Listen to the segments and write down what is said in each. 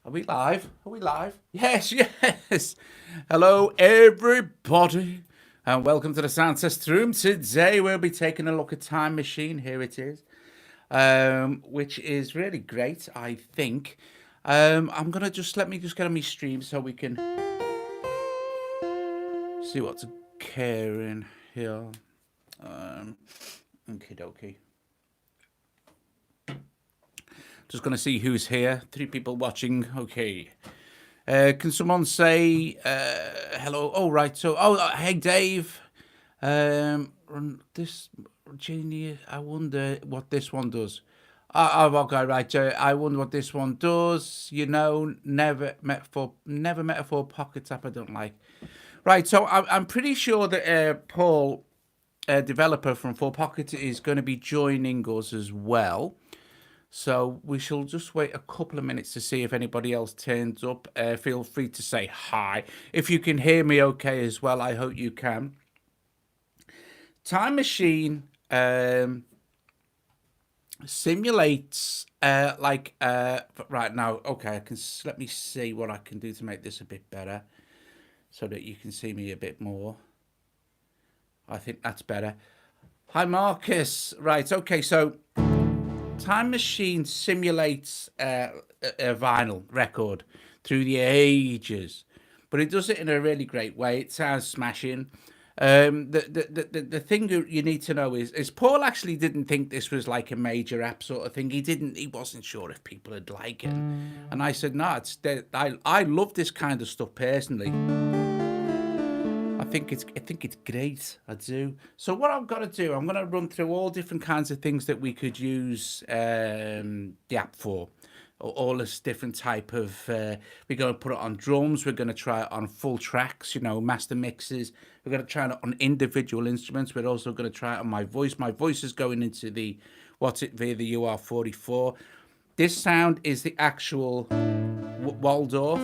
Are we live? Are we live? Yes, yes. Hello, everybody, and welcome to the Sound Test Room. Today we'll be taking a look at Time Machine. Here it is, which is really great, I think. I'm gonna let me get on my stream so we can see what's occurring here. Okie dokie. Just going to see who's here. 3 people watching. Okay. Can someone say hello? Oh, right. So, hey, Dave. This Genie. I wonder what this one does. Okay, right. I wonder what this one does. You know, never met a 4Pockets app I don't like. Right. So I'm pretty sure that Paul, developer from 4Pockets, is going to be joining us as well. So we shall just wait a couple of minutes to see if anybody else turns up. Feel free to say hi. If you can hear me okay as well, I hope you can. Time Machine simulates right now. Okay, let me see what I can do to make this a bit better so that you can see me a bit more. I think that's better. Hi, Marcus. Right, okay, so Time Machine simulates a vinyl record through the ages, but it does it in a really great way. It sounds smashing. The thing you need to know is Paul actually didn't think this was like a major app sort of thing. He wasn't sure if people would like it, and I said no. I love this kind of stuff personally. I think it's great. I do. So what I've got to do, I'm going to run through all different kinds of things that we could use the app for. All this different type of. We're going to put it on drums. We're going to try it on full tracks. Master mixes. We're going to try it on individual instruments. We're also going to try it on my voice. My voice is going into the via the UR44. This sound is the actual Waldorf.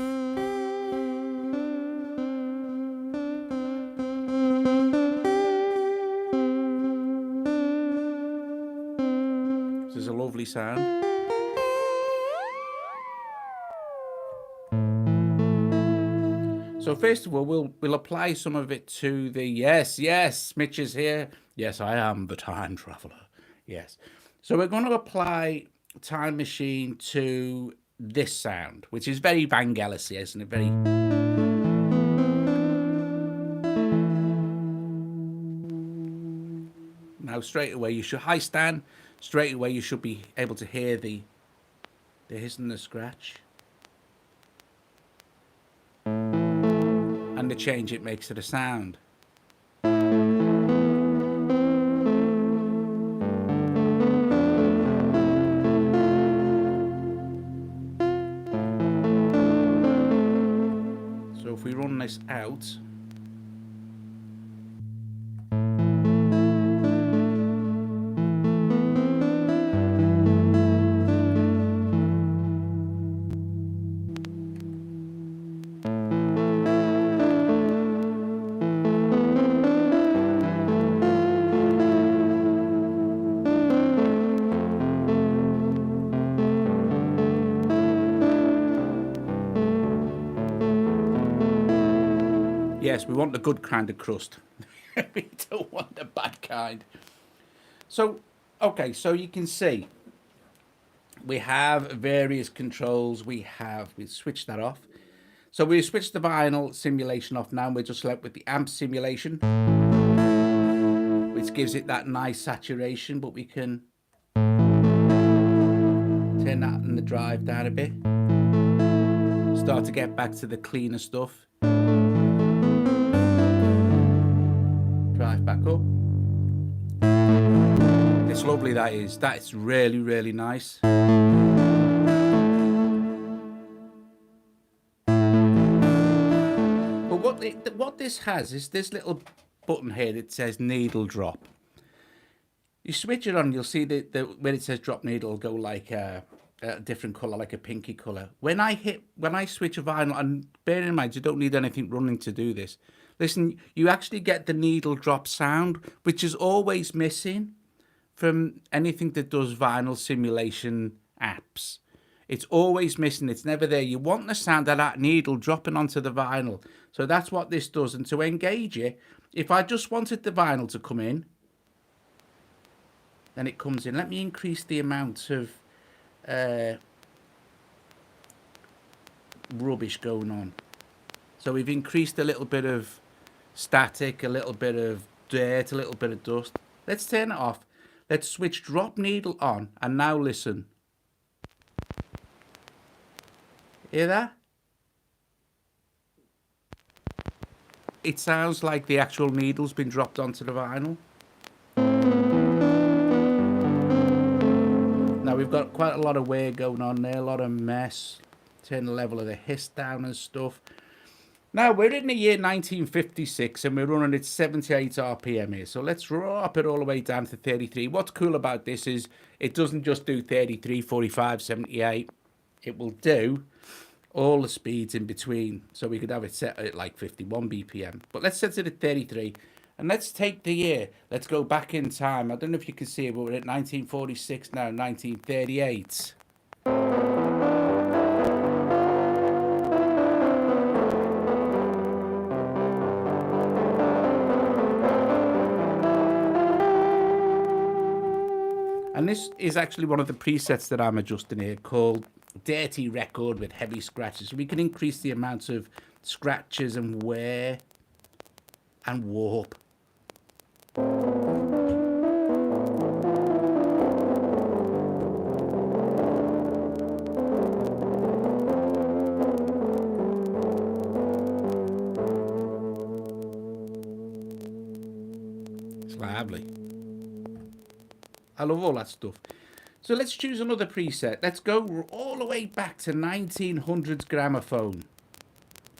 There's a lovely sound. So first of all, we'll apply some of it to the yes, Mitch is here. Yes, I am the time traveler. Yes. So we're going to apply Time Machine to this sound, which is very Vangelis, isn't it? Very. Now straight away you should Stan. Straight away you should be able to hear the hiss and the scratch. And the change it makes to the sound. So if we run this out, yes, we want the good kind of crust. We don't want the bad kind. So, okay, so you can see we have various controls. We switched that off. So we switched the vinyl simulation off now. We're just left with the amp simulation, which gives it that nice saturation, but we can turn that in the drive down a bit. Start to get back to the cleaner stuff. Drive back up. It's lovely, that is. That is really, really nice. But what this has is this little button here that says needle drop. You switch it on, you'll see that when it says drop needle, it'll go like a different colour, like a pinky colour. When I switch a vinyl, and bear in mind, you don't need anything running to do this. Listen, you actually get the needle drop sound, which is always missing from anything that does vinyl simulation apps. It's always missing. It's never there. You want the sound of that needle dropping onto the vinyl. So that's what this does. And to engage it, if I just wanted the vinyl to come in, then it comes in. Let me increase the amount of rubbish going on. So we've increased a little bit of static, a little bit of dirt, a little bit of dust. Let's turn it off. Let's switch drop needle on, and now listen. Hear that? It sounds like the actual needle's been dropped onto the vinyl. Now we've got quite a lot of wear going on there, a lot of mess. Turn the level of the hiss down and stuff. Now we're in the year 1956 and we're running at 78 RPM here. So let's drop it all the way down to 33. What's cool about this is it doesn't just do 33, 45, 78. It will do all the speeds in between. So we could have it set at like 51 BPM. But let's set it at 33. And let's take the year. Let's go back in time. I don't know if you can see it, but we're at 1946 now, 1938. And this is actually one of the presets that I'm adjusting here called Dirty Record with Heavy Scratches. So we can increase the amount of scratches and wear and warp. It's lovely. I love all that stuff. So let's choose another preset. Let's go all the way back to 1900s gramophone.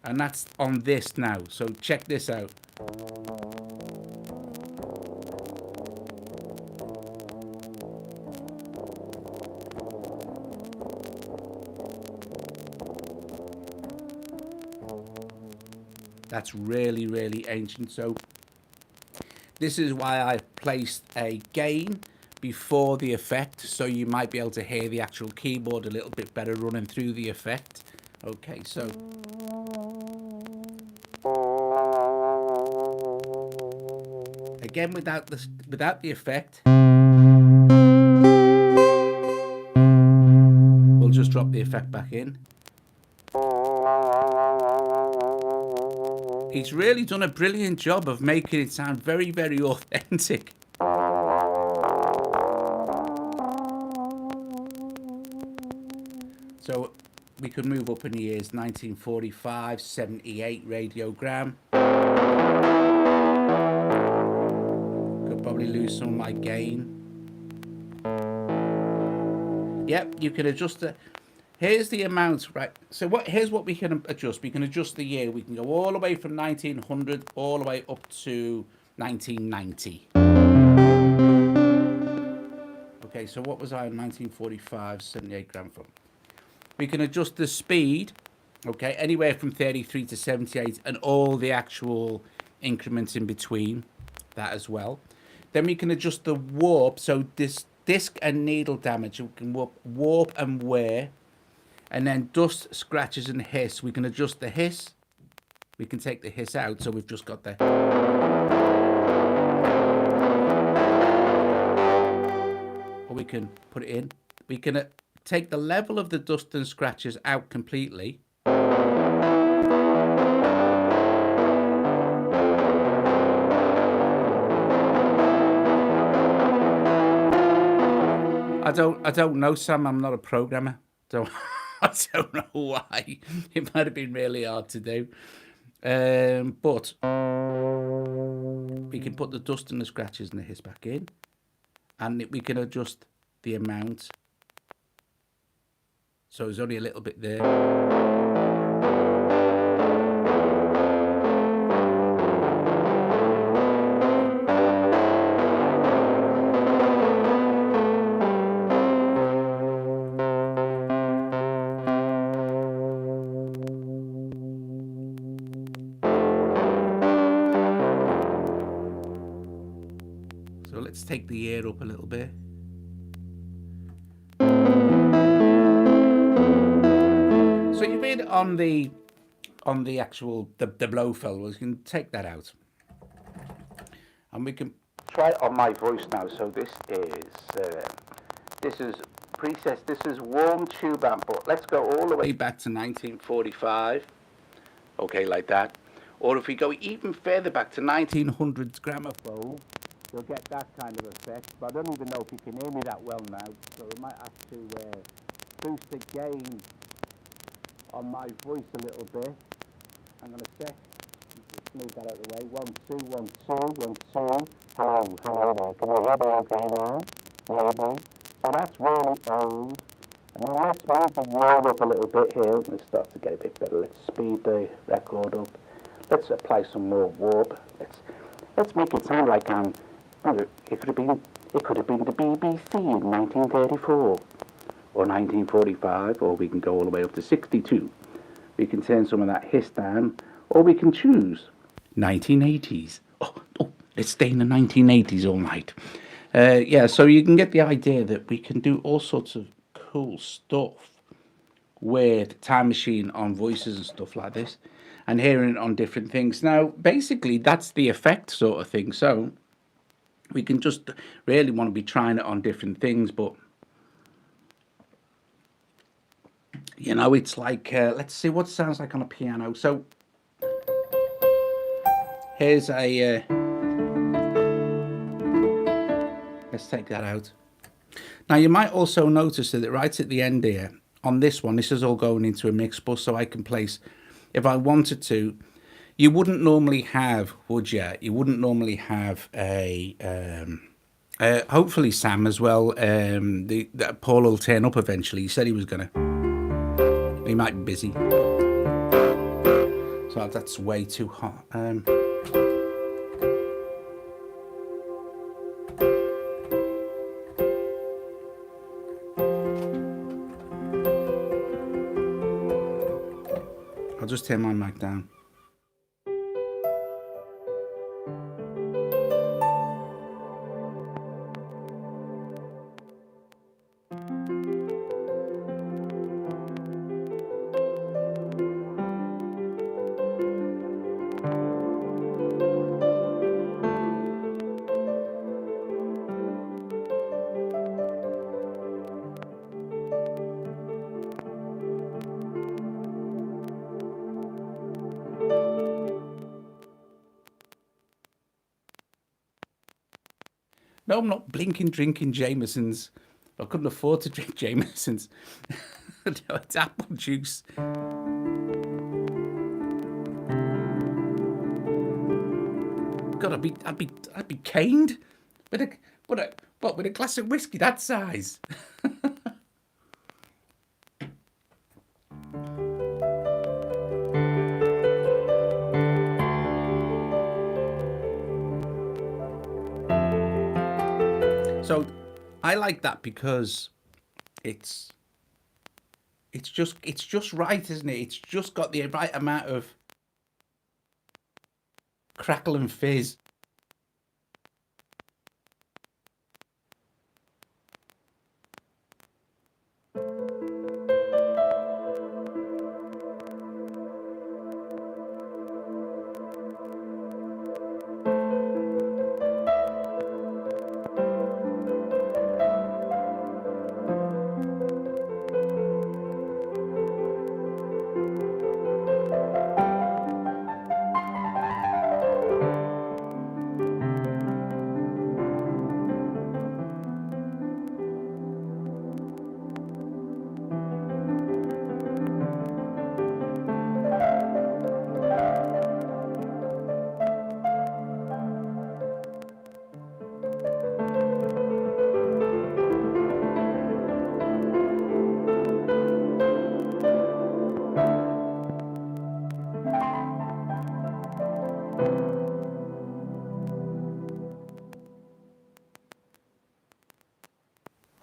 And that's on this now. So check this out. That's really, really ancient. So this is why I placed a gain before the effect, so you might be able to hear the actual keyboard a little bit better running through the effect. Okay, so again without the effect, we'll just drop the effect back in. He's really done a brilliant job of making it sound very, very authentic. So we could move up in the years 1945, 78 radiogram. Could probably lose some of my gain. Yep, you can adjust it. Here's the amount, right? So here's what we can adjust. We can adjust the year. We can go all the way from 1900 all the way up to 1990. Okay, so what was I in 1945, 78 gramophone? We can adjust the speed, okay, anywhere from 33 to 78 and all the actual increments in between that as well. Then we can adjust the warp, so this disc and needle damage, we can warp and wear. And then dust, scratches and hiss. We can adjust the hiss. We can take the hiss out, so we've just got the... Or we can put it in. We can take the level of the dust and scratches out completely. I don't know, Sam. I'm not a programmer. I don't know why. It might have been really hard to do. But we can put the dust and the scratches and the hiss back in. And we can adjust the amount. So there's only a little bit there. So let's take the air up a little bit. it on the actual the blow file. We can take that out, and we can try it on my voice now. So this is presets. This is warm tube amp, but let's go all the way back to 1945. Okay, like that. Or if we go even further back to 1900s gramophone, you'll get that kind of effect. But I don't even know if you can hear me that well now, so I might have to boost the gain on my voice a little bit. Hang on a sec. Just move that out of the way. 1, 2, 1, 2, 1, 2. Hello there. Can you hear me okay now? Maybe. So that's really old. And then let's move the wall up a little bit here. Let's start to get a bit better. Let's speed the record up. Let's apply some more warp. Let's make it sound like it could have been the BBC in 1934 or 1945, or we can go all the way up to 62. We can turn some of that hiss down, or we can choose 1980s. Oh, let's stay in the 1980s all night. Yeah, so you can get the idea that we can do all sorts of cool stuff with Time Machine on voices and stuff like this, and hearing it on different things. Now, basically, that's the effect sort of thing. So we can just really want to be trying it on different things, but you know, it's like, let's see what it sounds like on a piano. So here's a, let's take that out. Now you might also notice that right at the end here, on this one, this is all going into a mix bus, so I can place, if I wanted to, you wouldn't normally have, would you? You wouldn't normally have a, hopefully Sam as well, that Paul will turn up eventually. He said he was going to. He might be busy. So that's way too hot. I'll just turn my mic down. No, I'm not drinking Jameson's. I couldn't afford to drink Jameson's. No, it's apple juice. God, I'd be caned with a glass of whiskey that size. So I like that because it's just right, isn't it? It's just got the right amount of crackle and fizz.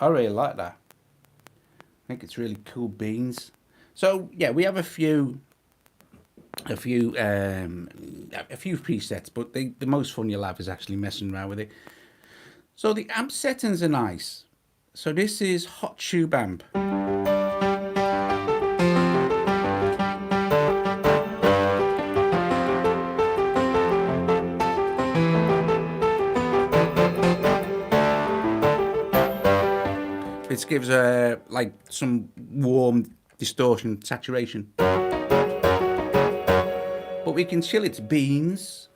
I really like that. I think it's really cool beans. So yeah, we have a few presets, but the most fun you'll have is actually messing around with it. So the amp settings are nice. So this is hot tube amp. This gives like some warm distortion, saturation. But we can chill its beans.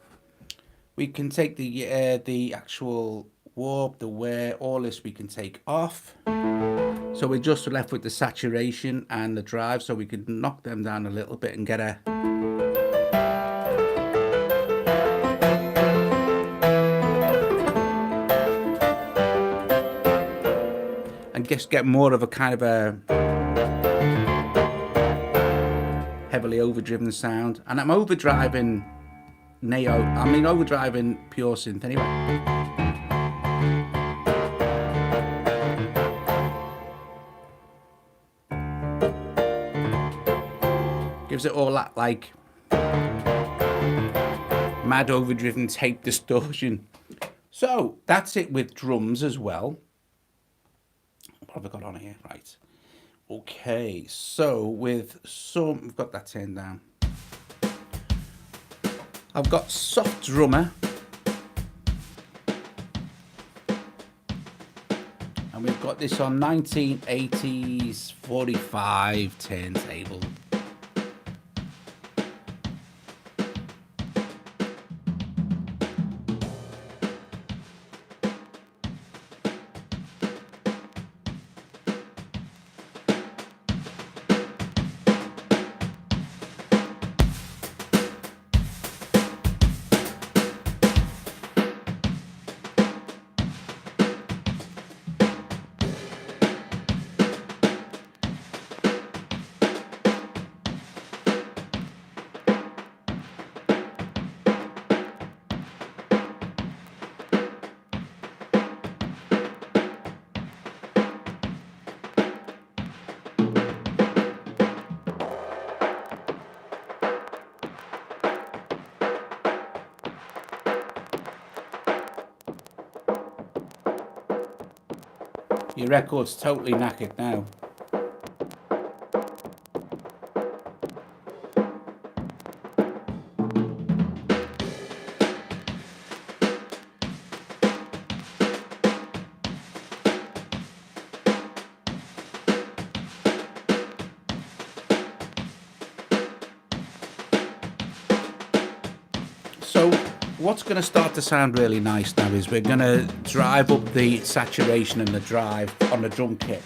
We can take the actual warp, the wear, all this we can take off. So we're just left with the saturation and the drive, so we can knock them down a little bit and get a just get more of a kind of a heavily overdriven sound. And I'm overdriving overdriving pure synth anyway. Gives it all that like mad overdriven tape distortion. So that's it with drums as well. What have I got on here? Right. Okay, so we've got that turned down. I've got soft drummer. And we've got this on 1980s 45 turntable. Your record's totally knackered now. So what's going to start to sound really nice now is we're going to drive up the saturation and the drive on the drum kit.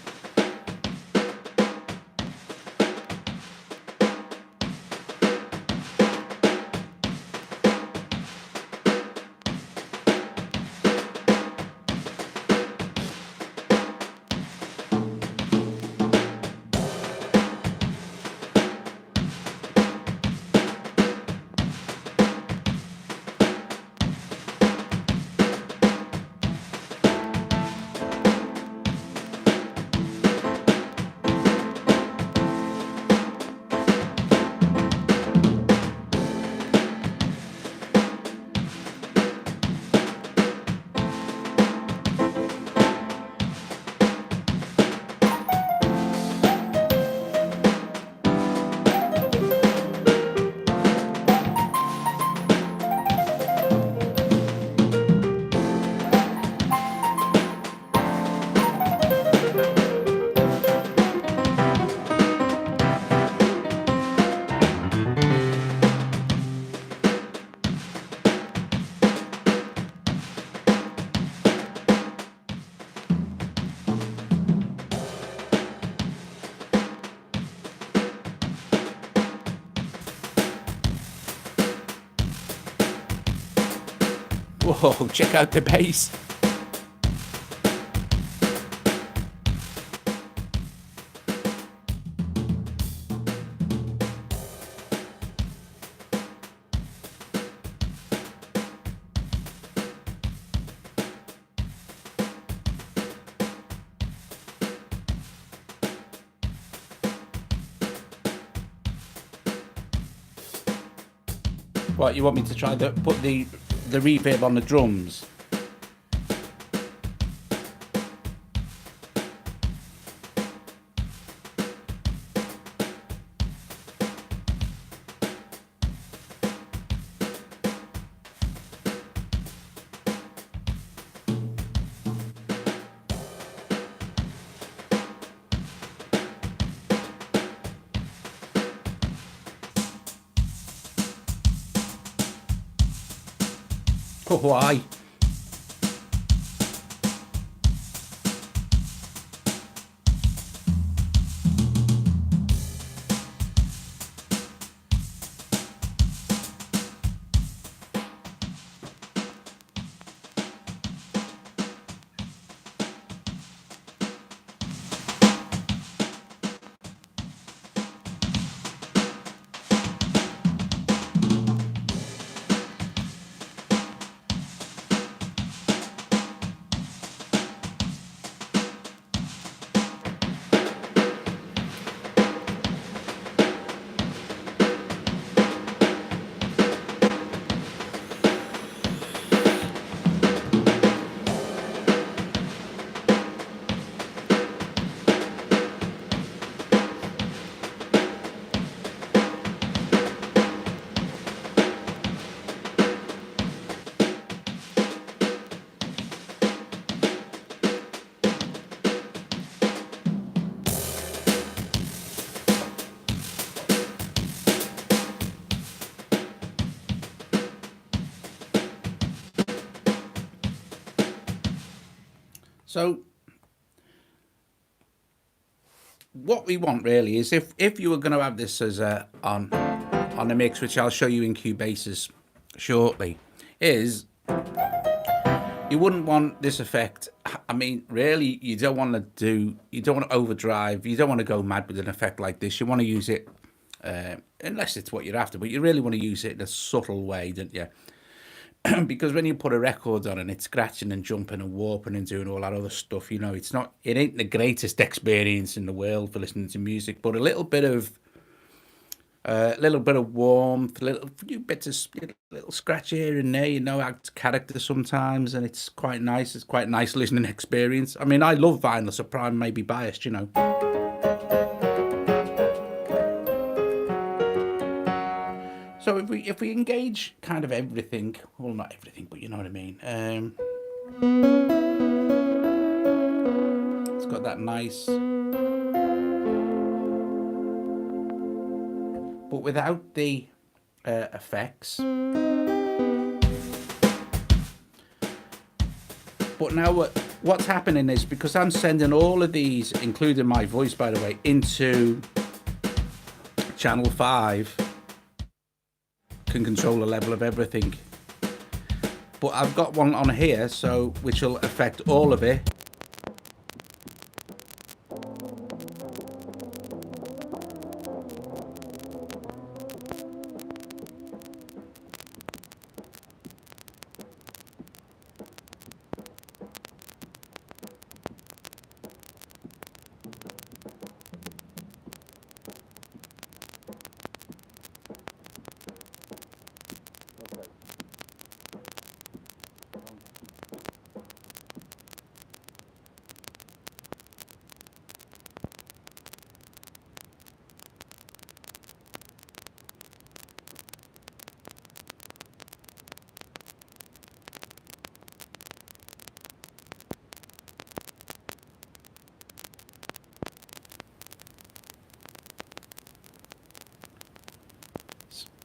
Whoa, check out the bass. What, you want me to try to put the reverb on the drums? Why? So what we want really is if you were going to have this as a on a mix, which I'll show you in Cubase's shortly, is you wouldn't want this effect. I mean, really, you don't want to overdrive. You don't want to go mad with an effect like this. You want to use it, unless it's what you're after, but you really want to use it in a subtle way, don't you? Because when you put a record on and it's scratching and jumping and warping and doing all that other stuff, it ain't the greatest experience in the world for listening to music, but a little bit of warmth, a few bits of little scratch here and there, adds character sometimes, and it's quite nice. It's quite a nice listening experience. I mean, I love vinyl, so I may be biased. So if we engage kind of everything, well, not everything, but you know what I mean. It's got that nice, but without the effects. But now what's happening is, because I'm sending all of these, including my voice, by the way, into channel 5, can control the level of everything. But I've got one on here, so which will affect all of it.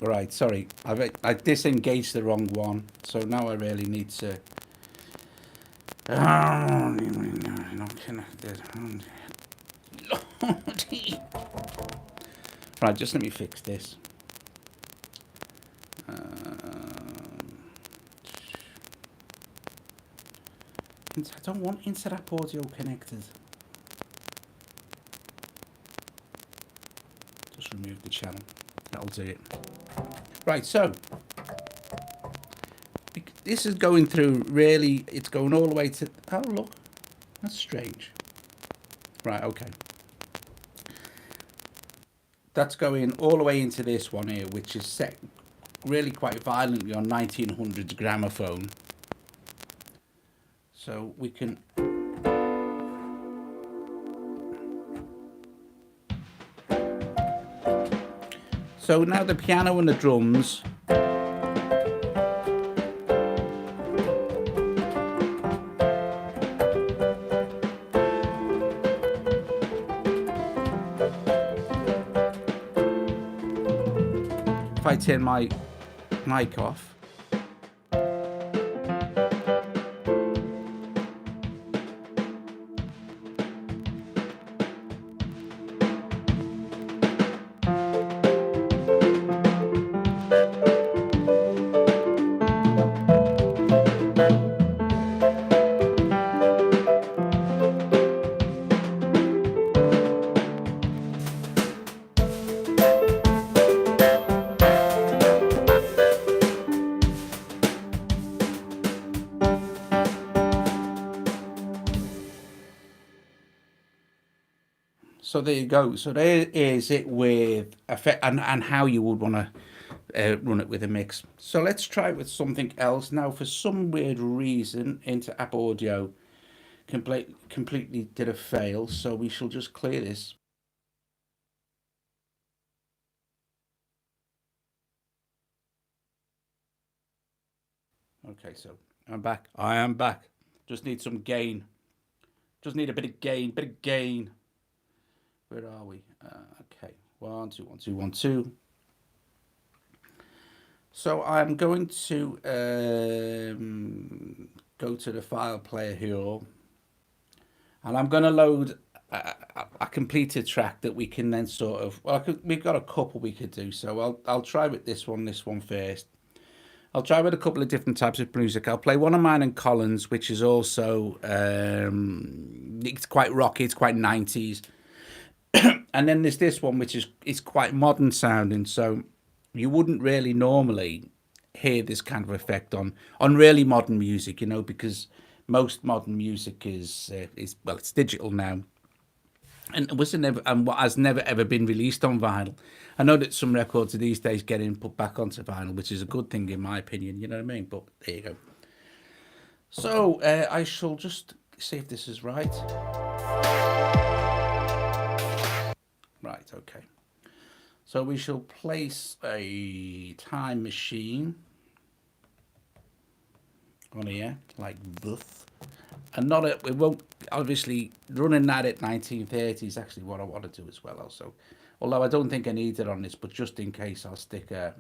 Right, sorry, I disengaged the wrong one, so now I really need to. Not connected. Lordy. Right, just let me fix this. I don't want Interap audio connected. Just remove the channel. That'll do it. Right, so this is going through, really, it's going all the way to, oh look, that's strange. Right, okay. That's going all the way into this one here, which is set really quite violently on 1900s gramophone. So we can... So now the piano and the drums. If I turn my mic off. So there you go. So there is it with effect and how you would want to run it with a mix. So let's try it with something else now. For some weird reason, into App Audio completely did a fail. So we shall just clear this. Okay, so I'm back. I am back. Just need some gain. Just need a bit of gain. Bit of gain. Where are we? Okay. 1, 2, 1, 2, 1, 2. So I'm going to go to the file player here, and I'm going to load a completed track that we can then sort of. Well, we've got a couple we could do. So I'll try with this one first. I'll try with a couple of different types of music. I'll play one of mine and Colin's, which is also it's quite rocky, it's quite 90s. And then there's this one, which is quite modern sounding. So you wouldn't really normally hear this kind of effect on really modern music, because most modern music is well, it's digital now. And what has never ever been released on vinyl. I know that some records these days getting put back onto vinyl, which is a good thing in my opinion. You know what I mean? But there you go. So I shall just see if this is right. Right. Okay. So we shall place a time machine on here like this. And we won't, obviously, running that at 1930 is actually what I want to do as well also. Although I don't think I need it on this, but just in case I'll stick a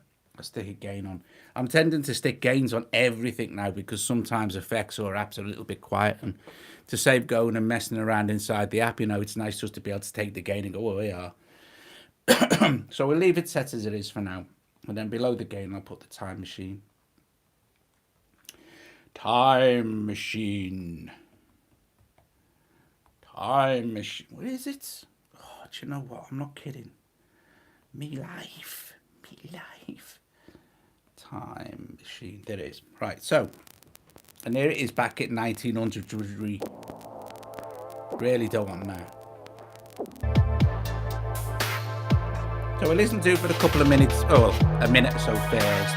gain on. I'm tending to stick gains on everything now because sometimes effects or apps are a little bit quiet. And to save going and messing around inside the app, it's nice just to be able to take the gain and go, oh, we are. So we'll leave it set as it is for now. And then below the gain, I'll put the time machine. Time machine. Time machine. What is it? Oh, do you know what? I'm not kidding. Me life. Time machine. There it is. Right, so. And there it is back at 1900 degree. Really don't want that. So we'll listen to it for a couple of minutes. Oh, a minute or so first.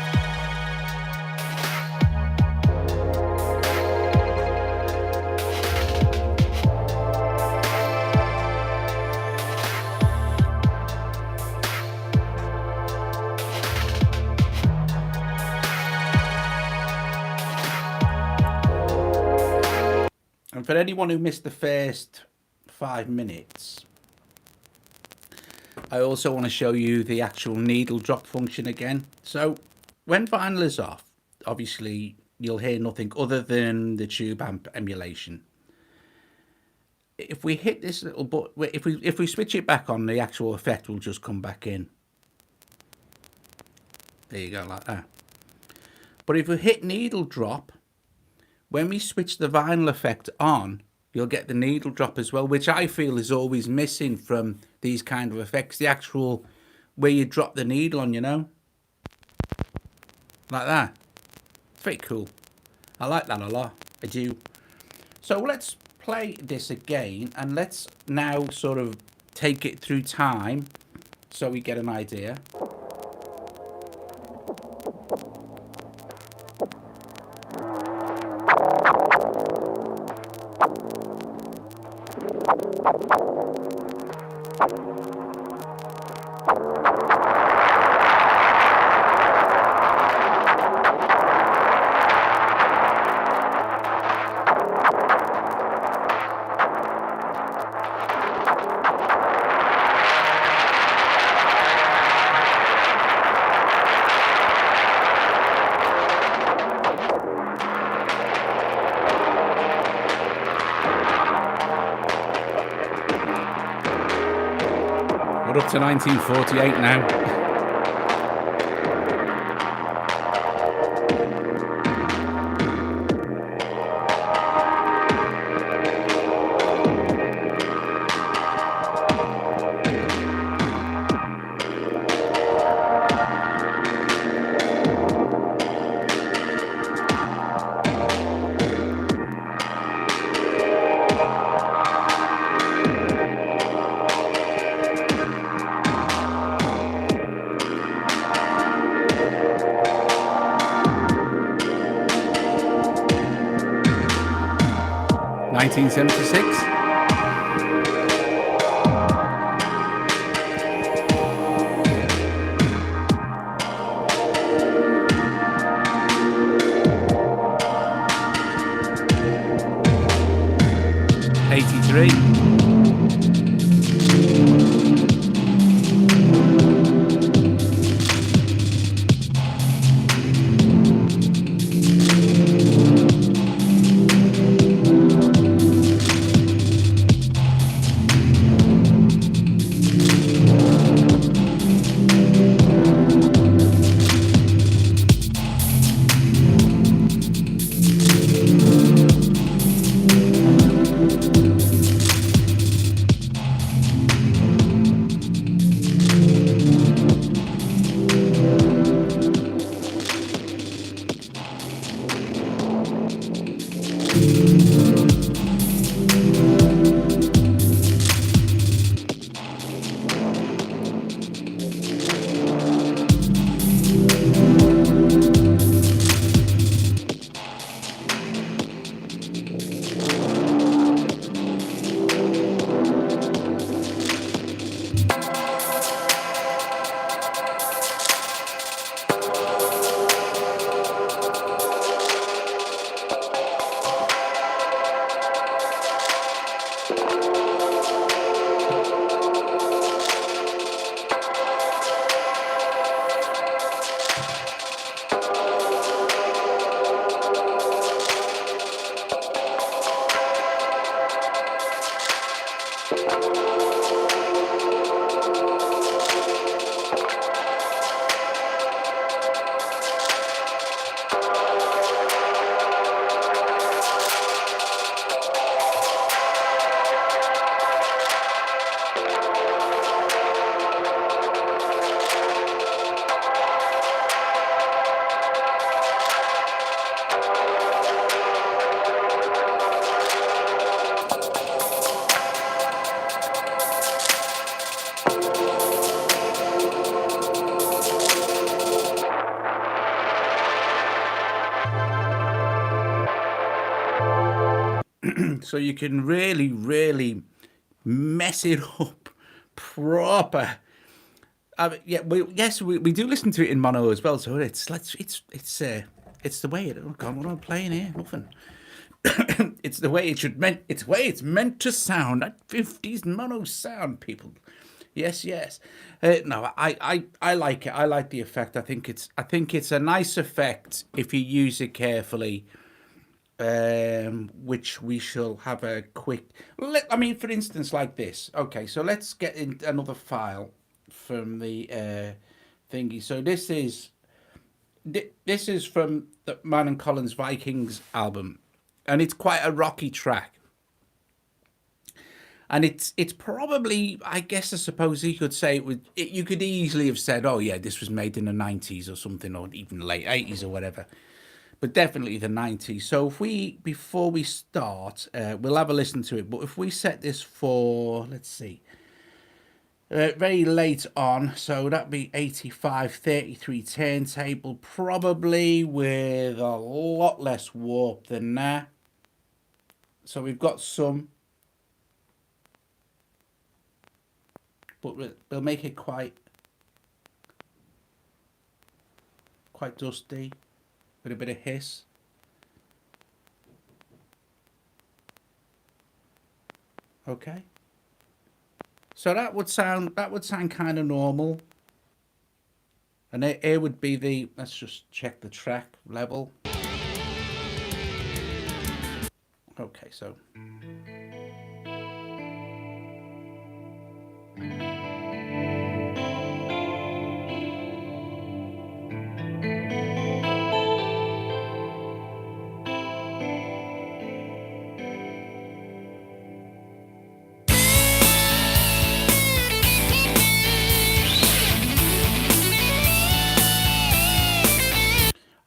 And for anyone who missed the first 5 minutes, I also want to show you the actual needle drop function again. So when vinyl is off, obviously you'll hear nothing other than the tube amp emulation. If we hit this little button, if we switch it back on, the actual effect will just come back in. There you go, like that. But if we hit needle drop, when we switch the vinyl effect on, you'll get the needle drop as well, which I feel is always missing from these kind of effects. The actual where you drop the needle on, like that. It's very cool. I like that a lot. I do. So let's play this again, and let's now sort of take it through time so we get an idea. We're up to 1948 now. 1976. '83. So you can really, really mess it up proper. Yeah, we do listen to it in mono as well. So it's the way it. Oh God, what am I playing here? Nothing. It's the way it should meant. It's the way it's meant to sound. That 50s mono sound, people. Yes, yes. No, I like it. I like the effect. I think it's a nice effect if you use it carefully. Which we shall have a quick. I mean, for instance, like this. Okay, so let's get in another file from the thingy. So this is from the Man and Colin's Vikings album, and it's quite a rocky track. And it's probably, I guess, I suppose you could say you could easily have said, oh yeah, this was made in the 90s or something, or even late 80s or whatever. But definitely the 90s. So before we start, we'll have a listen to it. But if we set this for, let's see, very late on, so that'd be 85, 33 turntable, probably with a lot less warp than that. So we've got some, but we'll make it quite dusty. With a bit of hiss. Okay. So that would sound kind of normal. And here would be the, let's just check the track level. Okay, so.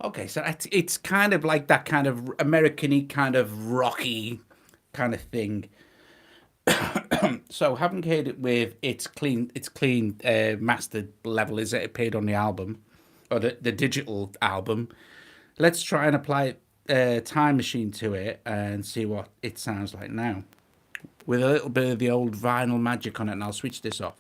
Okay, so it's kind of like that kind of American-y, kind of rocky kind of thing. So haven't heard it with its clean mastered level as it appeared on the album, or the digital album. Let's try and apply it Time Machine to it and see what it sounds like now, with a little bit of the old vinyl magic on it, and I'll switch this off.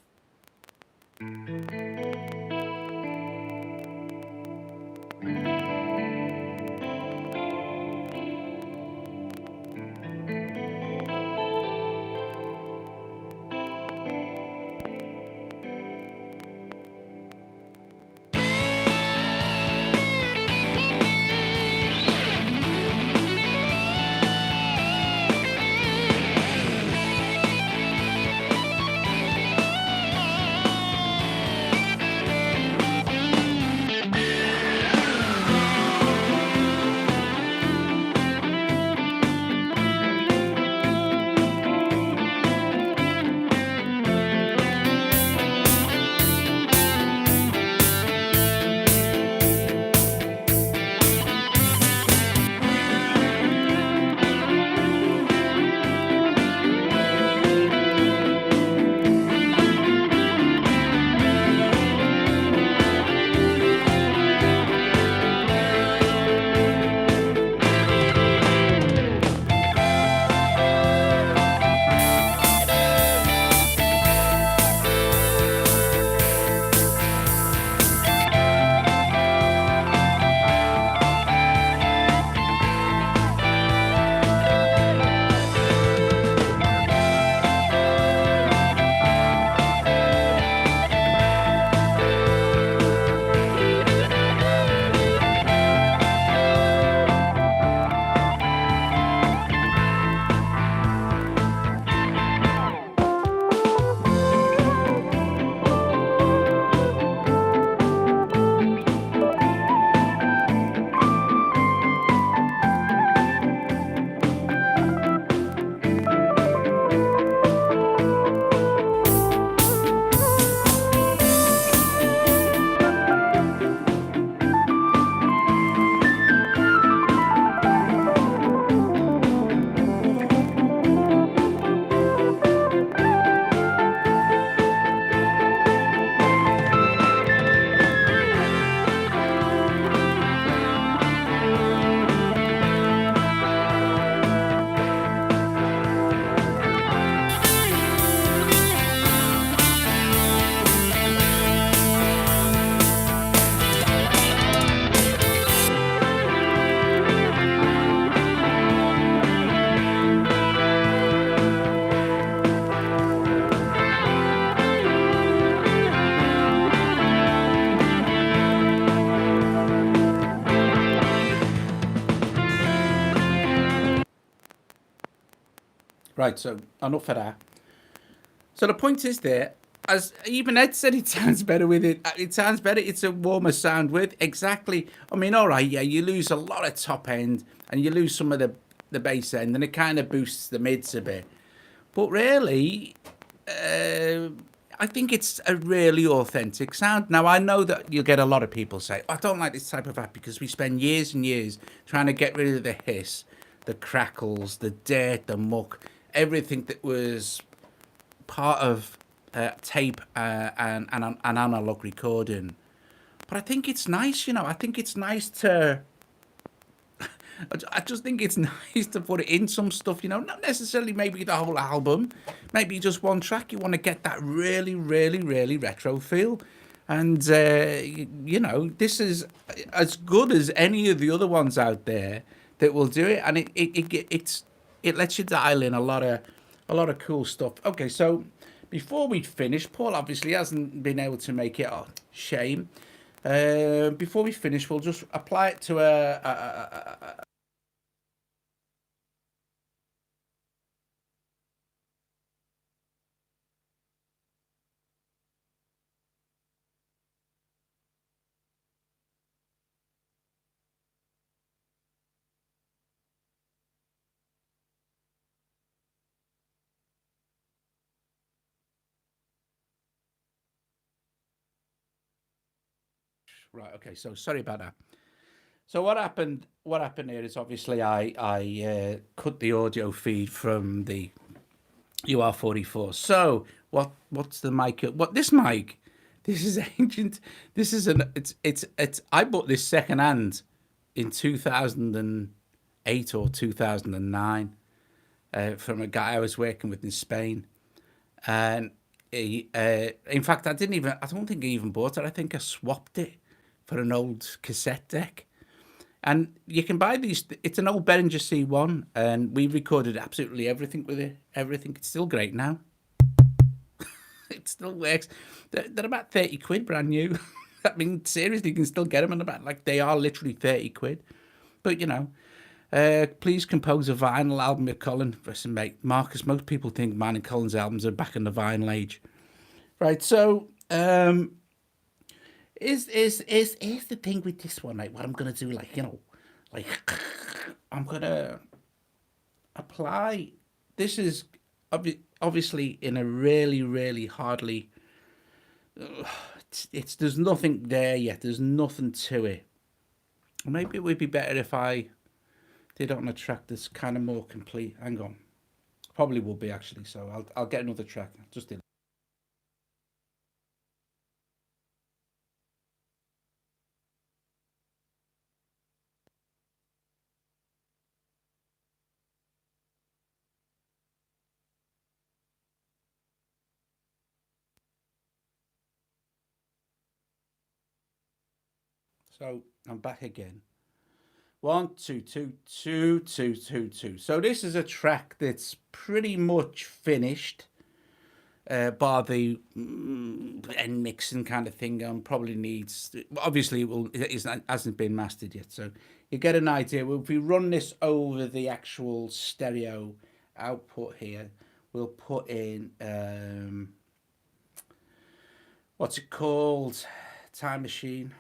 Right, so enough of that. So the point is there, as even Ed said, it sounds better with it. It sounds better. It's a warmer sound with exactly. I mean, all right, yeah, you lose a lot of top end and you lose some of the bass end, and it kind of boosts the mids a bit. But really, I think it's a really authentic sound. Now, I know that you'll get a lot of people say, I don't like this type of app because we spend years and years trying to get rid of the hiss, the crackles, the dirt, the muck, everything that was part of tape and analog recording. But I think it's nice, I think it's nice to. I just think it's nice to put it in some stuff, not necessarily maybe the whole album, maybe just one track. You want to get that really, really, really retro feel. And, this is as good as any of the other ones out there that will do it. And it lets you dial in a lot of cool stuff. Okay, so before we finish, Paul obviously hasn't been able to make it. Oh, shame. Before we finish, we'll just apply it to a right. Okay, so sorry about that. So what happened? What happened here is obviously I cut the audio feed from the UR44. So what's the mic? What this mic? This is ancient. This is an it's I bought this second hand in 2000. 2008 or 2009 from a guy I was working with in Spain. And in fact, I don't think I even bought it. I think I swapped it for an old cassette deck. And you can buy these. It's an old Behringer C1, and we recorded absolutely everything with it. Everything. It's still great now. It still works. They're about 30 quid brand new. I mean, seriously, you can still get them in about, like, they are literally 30 quid. But, please compose a vinyl album with Colin. Listen, mate, Marcus, most people think mine and Colin's albums are back in the vinyl age. Right, so, is the thing with this one, like, what I'm going to do, like, I'm going to apply. This is obviously in a really, really hardly. There's nothing there yet. There's nothing to it. Maybe it would be better if I did it on a track that's kind of more complete. Hang on, probably will be actually. So I'll get another track. Just did. So I'm back again. One, two, two, two, two, two, two. So this is a track that's pretty much finished, bar the end mixing kind of thing. Probably needs. Obviously, it hasn't been mastered yet. So you get an idea. Well, if we run this over the actual stereo output here, we'll put in what's it called? Time Machine.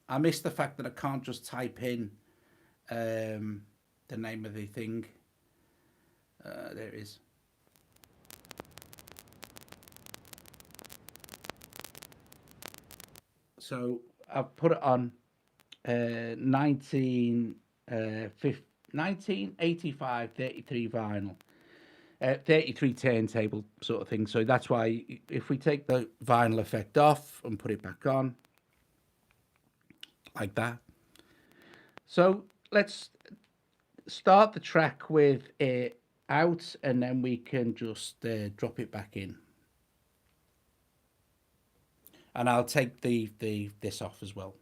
I miss the fact that I can't just type in the name of the thing. There it is. So I've put it on 1985 33 vinyl, 33 turntable sort of thing. So that's why if we take the vinyl effect off and put it back on like that. So let's start the track with it out, and then we can just drop it back in. And I'll take the this off as well.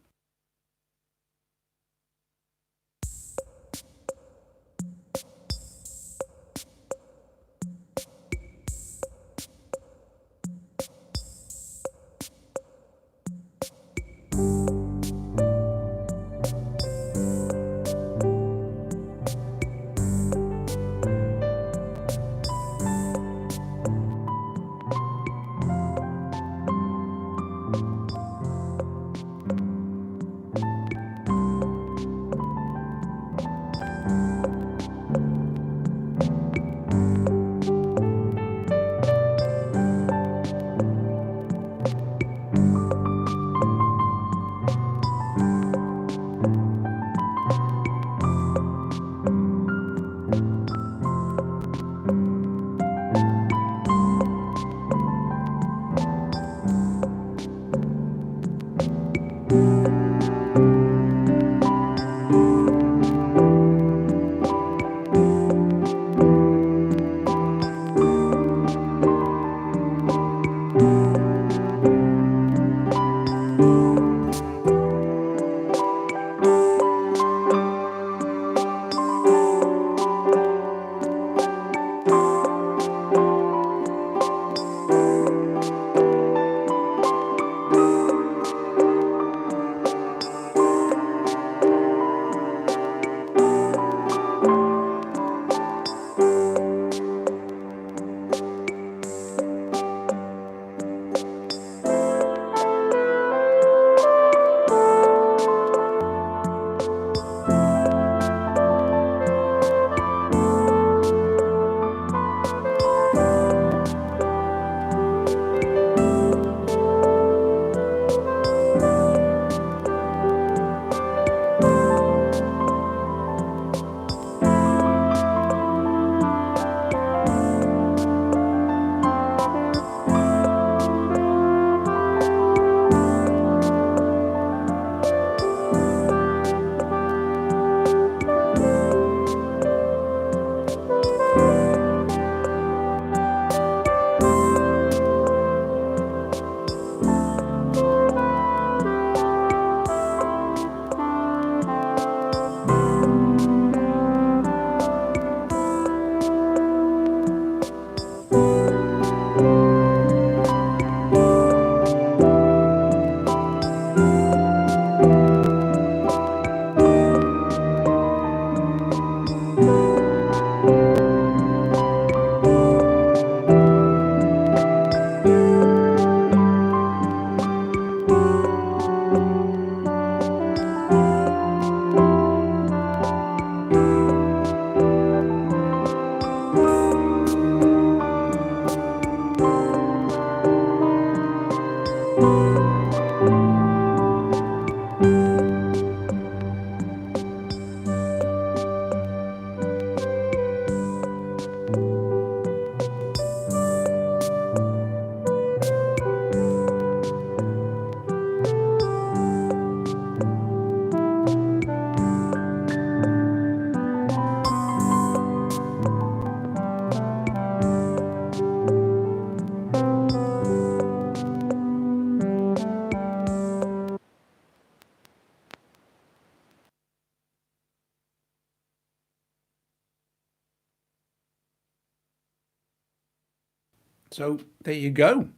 So there you go.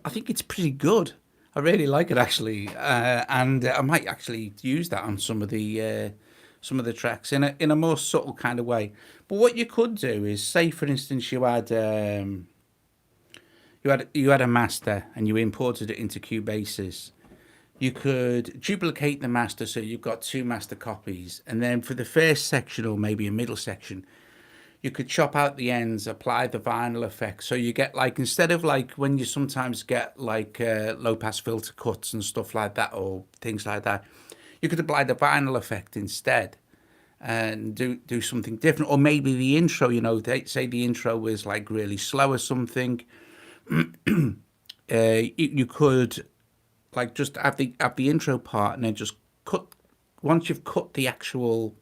I think it's pretty good. I really like it actually, and I might actually use that on some of the tracks in a more subtle kind of way. But what you could do is, say for instance, you had a master and you imported it into Cubasis. You could duplicate the master so you've got two master copies, and then for the first section or maybe a middle section, you could chop out the ends, apply the vinyl effect. So you get like, instead of like when you sometimes get like low pass filter cuts and stuff like that or things like that, you could apply the vinyl effect instead and do something different. Or maybe the intro, they say the intro was like really slow or something. You could like just have the intro part and then just cut, once you've cut the actual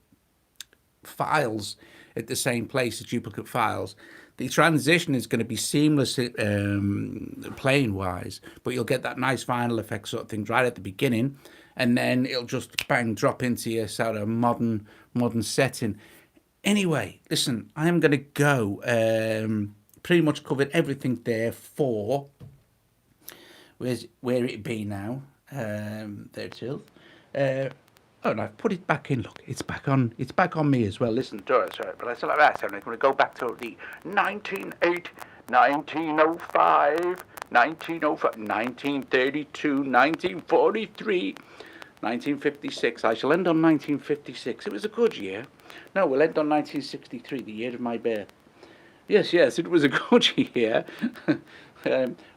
files at the same place, the duplicate files, the transition is going to be seamless playing wise, but you'll get that nice vinyl effect sort of thing right at the beginning, and then it'll just bang drop into your sort of modern setting. Anyway, listen, I am going to go. Pretty much covered everything there for where it be now. There till. Oh, and I've put it back in. Look, it's back on. It's back on me as well. Listen, sorry, but it's like that. I'm going to go back to the 1908, 1905, 1905, 1932, 1943, 1956. I shall end on 1956. It was a good year. No, we'll end on 1963, the year of my birth. Yes, it was a good year.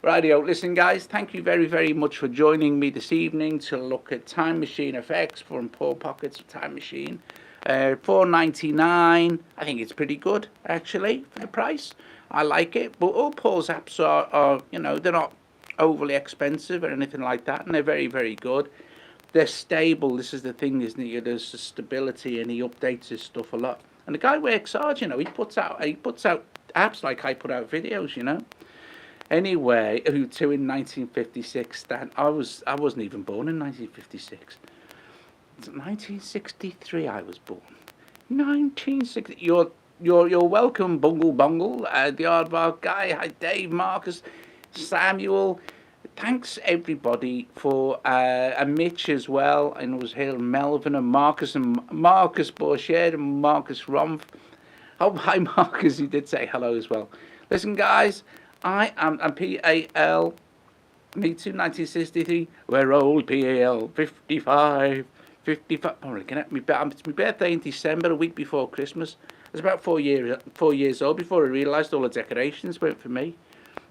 Rightio, listen guys, thank you very, very much for joining me this evening to look at Time Machine FX from 4Pockets of Time Machine. $4.99. I think it's pretty good, actually, for the price. I like it, but all Paul's apps are they're not overly expensive or anything like that, and they're very, very good. They're stable. This is the thing, isn't it? There's stability, and he updates his stuff a lot. And the guy works hard, he puts out apps like I put out videos, Anyway, two in 1956. Stan, I wasn't even born in 1956. 1963 I was born. 1960. You're welcome, Bungle, the Aardvark guy. Hi, Dave, Marcus, Samuel. Thanks everybody for and Mitch as well, and it was here Melvin and Marcus Borched and Marcus Rumpf. Oh, hi Marcus, you did say hello as well. Listen guys, I am PAL, me too, 1963, we're old PAL, 55. Oh, looking at me, it's my birthday in December, a week before Christmas. I was about 4 years old before I realised all the decorations went for me.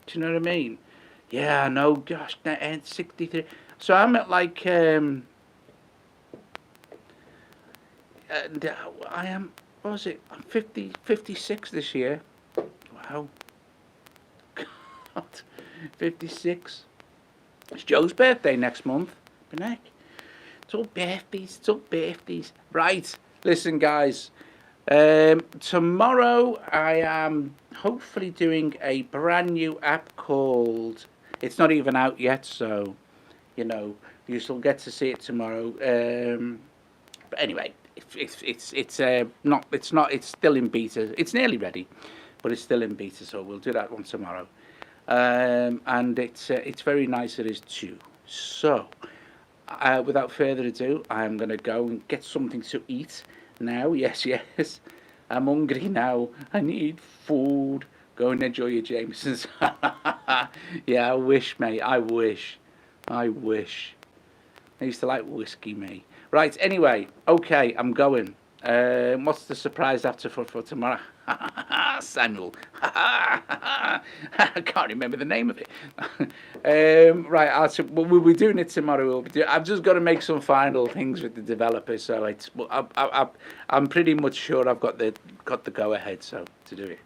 Do you know what I mean? Yeah, no, gosh, 63. So I'm at like, I am, what was it? I'm 56 this year. Wow. God, 56. It's Joe's birthday next month. Benek. It's all birthdays. Right, listen guys. Tomorrow I am hopefully doing a brand new app called, it's not even out yet, so, you shall get to see it tomorrow. But anyway, it's still in beta. It's nearly ready, but it's still in beta, so we'll do that one tomorrow. And it's very nice, it is too. So, without further ado, I'm going to go and get something to eat now. Yes, I'm hungry now. I need food. Go and enjoy your Jamesons. Yeah, I wish, mate. I wish. I used to like whiskey, mate. Right, anyway, okay, I'm going. What's the surprise after for tomorrow? Samuel. I can't remember the name of it. Right, we'll be doing it tomorrow. I've just got to make some final things with the developer, so I'm pretty much sure I've got the go ahead to do it.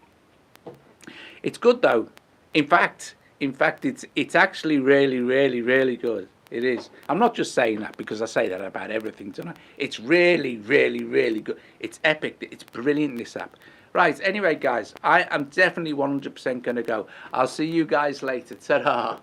It's good though. In fact, it's actually really, really, really good. It is. I'm not just saying that because I say that about everything, don't I? It's really, really, really good. It's epic. It's brilliant, this app. Right, anyway, guys, I am definitely 100% going to go. I'll see you guys later. Ta-da.